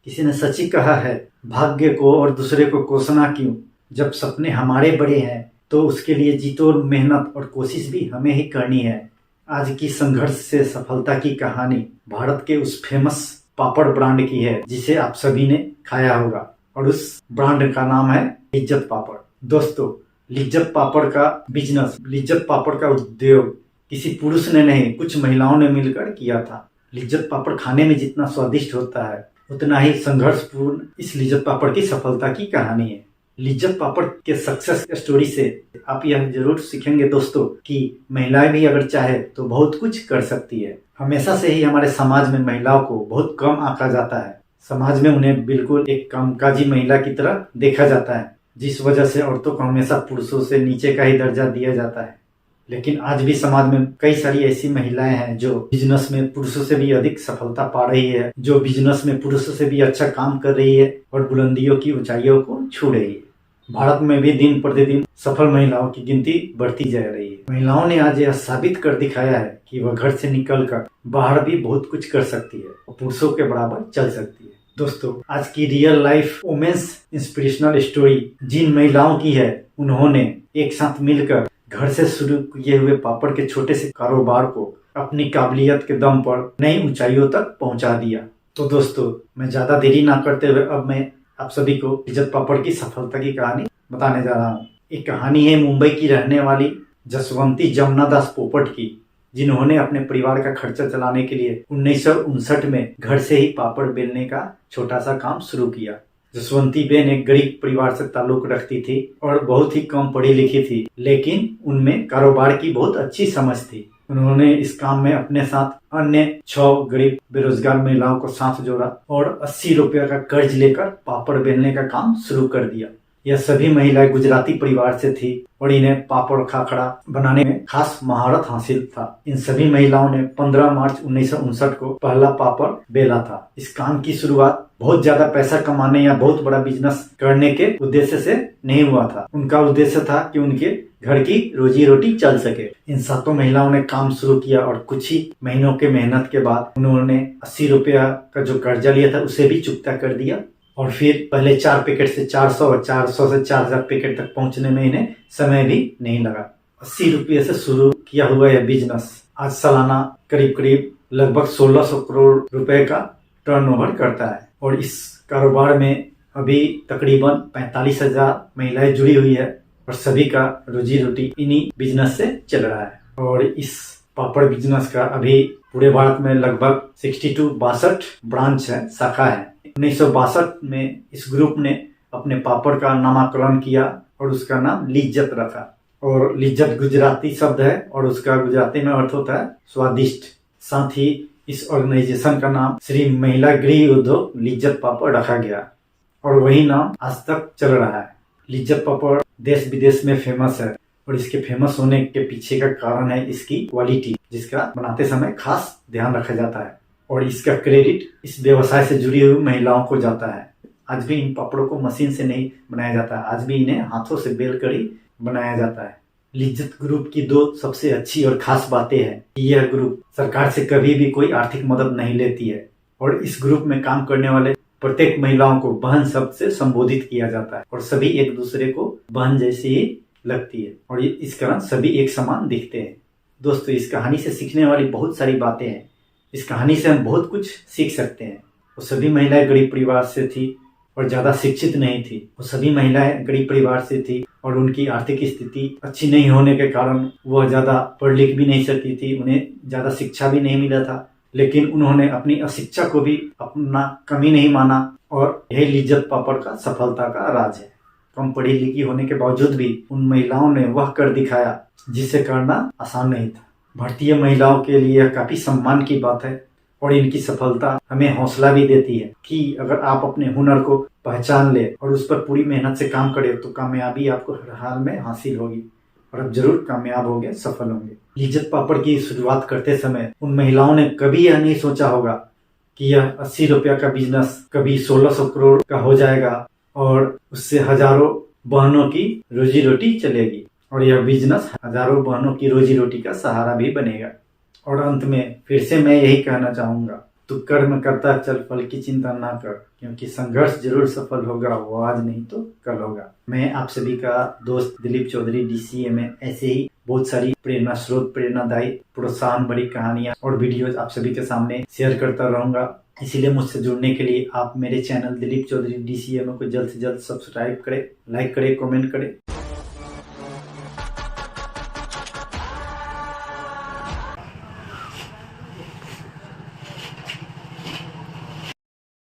किसी ने सच ही कहा है, भाग्य को और दूसरे को कोसना क्यों, जब सपने हमारे बड़े हैं तो उसके लिए जीतोड़ मेहनत और कोशिश भी हमें ही करनी है। आज की संघर्ष से सफलता की कहानी भारत के उस फेमस पापड़ ब्रांड की है जिसे आप सभी ने खाया होगा, और उस ब्रांड का नाम है लिज्जत पापड़। दोस्तों, लिज्जत पापड़ का बिजनेस, लिज्जत पापड़ का उद्योग किसी पुरुष ने नहीं, कुछ महिलाओं ने मिलकर किया था। लिज्जत पापड़ खाने में जितना स्वादिष्ट होता है उतना ही संघर्षपूर्ण इस लिज्जत पापड़ की सफलता की कहानी है। लिज्जत पापड़ के सक्सेस स्टोरी से आप यह जरूर सीखेंगे दोस्तों कि महिलाएं भी अगर चाहे तो बहुत कुछ कर सकती है। हमेशा से ही हमारे समाज में महिलाओं को बहुत कम आंका जाता है। समाज में उन्हें बिल्कुल एक कामकाजी महिला की तरह देखा जाता है, जिस वजह से औरतों को हमेशा पुरुषों से नीचे का ही दर्जा दिया जाता है। लेकिन आज भी समाज में कई सारी ऐसी महिलाएं हैं जो बिजनेस में पुरुषों से भी अधिक सफलता पा रही है, जो बिजनेस में पुरुषों से भी अच्छा काम कर रही है और बुलंदियों की ऊंचाइयों को छू रही है। भारत में भी दिन प्रतिदिन सफल महिलाओं की गिनती बढ़ती जा रही है। महिलाओं ने आज यह साबित कर दिखाया है कि वह घर से निकलकर बाहर भी बहुत कुछ कर सकती है और पुरुषों के बराबर चल सकती है। दोस्तों, आज की real life women's inspirational story जिन महिलाओं की है, उन्होंने एक साथ मिलकर घर से शुरू किए हुए पापड़ के छोटे से कारोबार को अपनी काबिलियत के दम पर नई ऊंचाइयों तक पहुंचा दिया। तो दोस्तों, मैं ज्यादा देरी ना करते हुए अब मैं आप सभी को लिज्जत पापड़ की सफलता की कहानी बताने जा रहा हूँ। एक कहानी है मुंबई की रहने वाली जसवंती जमुना दास पोपट की, जिन्होंने अपने परिवार का खर्चा चलाने के लिए 1959 में घर से ही पापड़ बेलने का छोटा सा काम शुरू किया। जसवंती बेन एक गरीब परिवार से ताल्लुक रखती थी और बहुत ही कम पढ़ी लिखी थी, लेकिन उनमें कारोबार की बहुत अच्छी समझ थी। उन्होंने इस काम में अपने साथ अन्य 6 गरीब बेरोजगार महिलाओं को साथ जोड़ा और 80 रुपया का कर्ज लेकर पापड़ बेलने का काम शुरू कर दिया। यह सभी महिलाएं गुजराती परिवार से थी और इन्हें पापड़ खाखड़ा बनाने में खास महारत हासिल था। इन सभी महिलाओं ने 15 मार्च 1959 को पहला पापड़ बेला था। इस काम की शुरुआत बहुत ज्यादा पैसा कमाने या बहुत बड़ा बिजनेस करने के उद्देश्य से नहीं हुआ था। उनका उद्देश्य था कि उनके घर की रोजी रोटी चल सके। इन 7 महिलाओं ने काम शुरू किया और कुछ ही महीनों के मेहनत के बाद उन्होंने 80 रुपया का जो कर्जा लिया था उसे भी चुकता कर दिया। और फिर पहले 4 पैकेट से 400 और 400 से 4000 पैकेट तक पहुंचने में इन्हें समय भी नहीं लगा। 80 रुपये से शुरू किया हुआ यह बिजनेस आज सालाना करीब करीब लगभग 1600 करोड़ रुपए का टर्नओवर करता है। और इस कारोबार में अभी तकरीबन 45,000 महिलाएं जुड़ी हुई है और सभी का रोजी रोटी इन्हीं बिजनेस से चल रहा है। और इस पापड़ बिजनेस का अभी पूरे भारत में लगभग 62 ब्रांच है, शाखा है। 1962 में इस ग्रुप ने अपने पापड़ का नामकरण किया और उसका नाम लिज्जत रखा। और लिज्जत गुजराती शब्द है और उसका गुजराती में अर्थ होता है स्वादिष्ट। साथ ही इस ऑर्गेनाइजेशन का नाम श्री महिला गृह उद्योग लिज्जत पापड़ रखा गया और वही नाम आज तक चल रहा है। लिज्जत पापड़ देश विदेश में फेमस है और इसके फेमस होने के पीछे का कारण है इसकी क्वालिटी, जिसका बनाते समय खास ध्यान रखा जाता है। और इसका क्रेडिट इस व्यवसाय से जुड़ी हुई महिलाओं को जाता है। आज भी इन पापड़ों को मशीन से नहीं बनाया जाता है, आज भी इन्हें हाथों से बेल कर ही बनाया जाता है। लिज्जत ग्रुप की 2 सबसे अच्छी और खास बातें हैं कि यह ग्रुप सरकार से कभी भी कोई आर्थिक मदद नहीं लेती है और इस ग्रुप में काम करने वाले प्रत्येक महिलाओं को बहन शब्द से संबोधित किया जाता है और सभी एक दूसरे को बहन जैसी ही लगती है और इस कारण सभी एक समान दिखते हैं। दोस्तों, इस कहानी से सीखने वाली बहुत सारी बातें हैं। इस कहानी से हम बहुत कुछ सीख सकते हैं। वो सभी महिलाएं गरीब परिवार से थी और ज्यादा शिक्षित नहीं थी। वो सभी महिलाएं गरीब परिवार से थी और उनकी आर्थिक स्थिति अच्छी नहीं होने के कारण वह ज्यादा पढ़ लिख भी नहीं सकती थी, उन्हें ज्यादा शिक्षा भी नहीं मिला था। लेकिन उन्होंने अपनी अशिक्षा को भी अपना कमी नहीं माना और यही लिज्जत पापड़ का सफलता का राज है। कम पढ़ी लिखी होने के बावजूद भी उन महिलाओं ने वह कर दिखाया जिसे करना आसान नहीं था। भारतीय महिलाओं के लिए यह काफी सम्मान की बात है और इनकी सफलता हमें हौसला भी देती है कि अगर आप अपने हुनर को पहचान ले और उस पर पूरी मेहनत से काम करें तो कामयाबी आपको हर हाल में हासिल होगी और आप जरूर कामयाब होंगे, सफल होंगे। लिज्जत पापड़ की शुरुआत करते समय उन महिलाओं ने कभी यह नहीं सोचा होगा कि यह 80 रुपया का बिजनेस कभी 1600 करोड़ का हो जाएगा और उससे हजारों बहनों की रोजी रोटी चलेगी और यह बिजनेस हजारों बहनों की रोजी रोटी का सहारा भी बनेगा। और अंत में फिर से मैं यही कहना चाहूंगा तू कर्म करता चल, फल की चिंता ना कर, क्योंकि संघर्ष जरूर सफल होगा, वो आज नहीं तो कल होगा। मैं आप सभी का दोस्त दिलीप चौधरी DCA में ऐसे ही बहुत सारी प्रेरणा स्रोत, प्रेरणादायी, प्रोत्साहन भरी कहानियां और वीडियोज आप सभी के सामने शेयर करता रहूंगा। इसीलिए मुझसे जुड़ने के लिए आप मेरे चैनल दिलीप चौधरी DCA में को जल्द से जल्द सब्सक्राइब करें, लाइक करें, कमेंट करें।